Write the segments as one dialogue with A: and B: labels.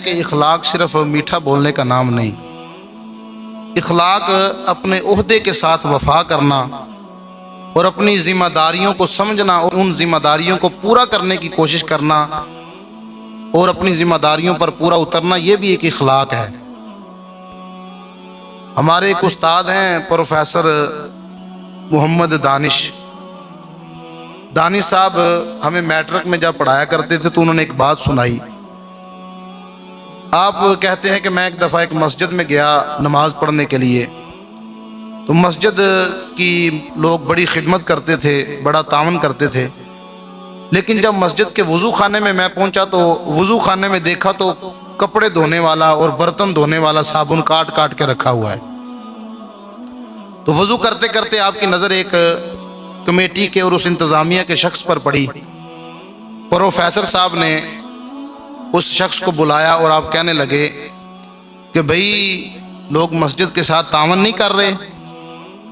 A: کہ اخلاق صرف میٹھا بولنے کا نام نہیں، اخلاق اپنے عہدے کے ساتھ وفا کرنا اور اپنی ذمہ داریوں کو سمجھنا اور ان ذمہ داریوں کو پورا کرنے کی کوشش کرنا اور اپنی ذمہ داریوں پر پورا اترنا، یہ بھی ایک اخلاق ہے۔ ہمارے ایک استاد ہیں پروفیسر محمد دانش صاحب، ہمیں میٹرک میں جب پڑھایا کرتے تھے تو انہوں نے ایک بات سنائی۔ آپ کہتے ہیں کہ میں ایک دفعہ ایک مسجد میں گیا نماز پڑھنے کے لیے، تو مسجد کی لوگ بڑی خدمت کرتے تھے، بڑا تعاون کرتے تھے، لیکن جب مسجد کے وضو خانے میں پہنچا تو وضو خانے میں دیکھا تو کپڑے دھونے والا اور برتن دھونے والا صابن کاٹ کاٹ کے رکھا ہوا ہے۔ تو وضو کرتے کرتے آپ کی نظر ایک کمیٹی کے اور اس انتظامیہ کے شخص پر پڑی۔ پروفیسر صاحب نے اس شخص کو بلایا اور آپ کہنے لگے کہ بھئی لوگ مسجد کے ساتھ تعاون نہیں کر رہے؟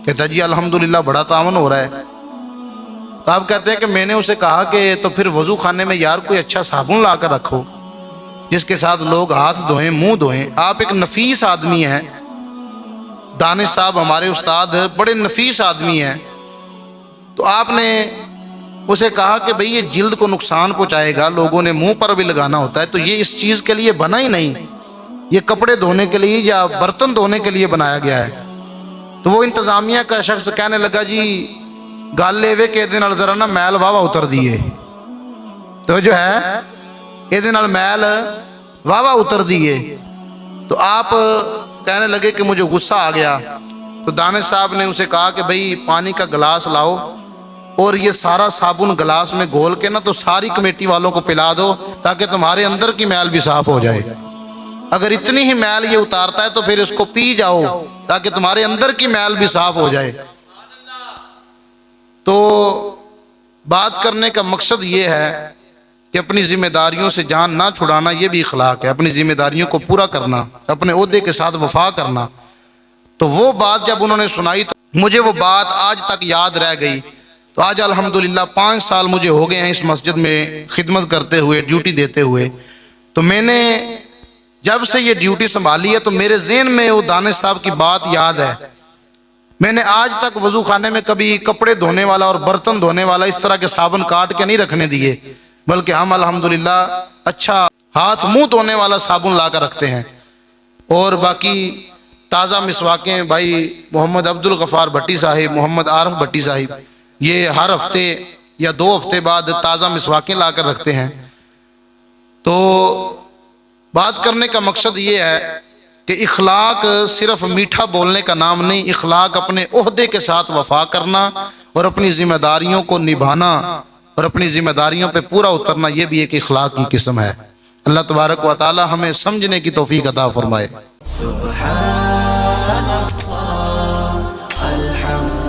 A: کہتا جی الحمدللہ بڑا تعاون ہو رہا ہے۔ تو آپ کہتے ہیں کہ میں نے اسے کہا کہ تو پھر وضو خانے میں یار کوئی اچھا صابن لا کر رکھو جس کے ساتھ لوگ ہاتھ دھوئیں، منہ دھوئیں۔ آپ ایک نفیس آدمی ہیں، دانش صاحب ہمارے استاد بڑے نفیس آدمی ہیں، تو آپ نے اسے کہا کہ بھئی یہ جلد کو نقصان پہنچائے گا، لوگوں نے منہ پر بھی لگانا ہوتا ہے، تو یہ اس چیز کے لیے بنا ہی نہیں، یہ کپڑے دھونے کے لیے یا برتن دھونے کے لیے بنایا گیا ہے۔ تو وہ انتظامیہ کا شخص کہنے لگا جی گل لے وے کہ یہ ذرا نا میل واہ اتر دیے، تو جو ہے یہ میل واہ اتر دیے۔ تو آپ کہنے لگے کہ مجھے غصہ آ گیا، تو دانش صاحب نے اسے کہا کہ بھئی پانی کا گلاس لاؤ اور یہ سارا صابن گلاس میں گھول کے نا تو ساری کمیٹی والوں کو پلا دو تاکہ تمہارے اندر کی میل بھی صاف ہو جائے۔ اگر اتنی ہی میل یہ اتارتا ہے تو پھر اس کو پی جاؤ تاکہ تمہارے اندر کی میل بھی صاف ہو جائے۔ تو بات کرنے کا مقصد یہ ہے کہ اپنی ذمہ داریوں سے جان نہ چھڑانا، یہ بھی اخلاق ہے، اپنی ذمہ داریوں کو پورا کرنا، اپنے عہدے کے ساتھ وفا کرنا۔ تو وہ بات جب انہوں نے سنائی تو مجھے وہ بات آج تک یاد رہ گئی۔ تو آج الحمدللہ 5 سال مجھے ہو گئے ہیں اس مسجد میں خدمت کرتے ہوئے، ڈیوٹی دیتے ہوئے۔ تو میں نے جب سے یہ ڈیوٹی سنبھالی ہے تو میرے ذہن میں وہ دانش صاحب کی بات یاد ہے۔ میں نے آج تک وضو خانے میں کبھی کپڑے دھونے والا اور برتن دھونے والا اس طرح کے صابن کاٹ کے نہیں رکھنے دیے، بلکہ ہم الحمدللہ اچھا ہاتھ منہ دھونے والا صابن لا کر رکھتے ہیں۔ اور باقی تازہ مسواکیں بھائی محمد عبدالغفار بھٹی صاحب، محمد عارف بھٹی صاحب، یہ ہر ہفتے یا 2 ہفتے بعد تازہ مسواکیں لا کر رکھتے ہیں۔ تو بات کرنے کا مقصد یہ ہے کہ اخلاق صرف میٹھا بولنے کا نام نہیں، اخلاق اپنے عہدے کے ساتھ وفا کرنا اور اپنی ذمہ داریوں کو نبھانا اور اپنی ذمہ داریوں پہ پورا اترنا، یہ بھی ایک اخلاق کی قسم ہے۔ اللہ تبارک و تعالی ہمیں سمجھنے کی توفیق عطا فرمائے۔
B: سبحان اللہ، الحمد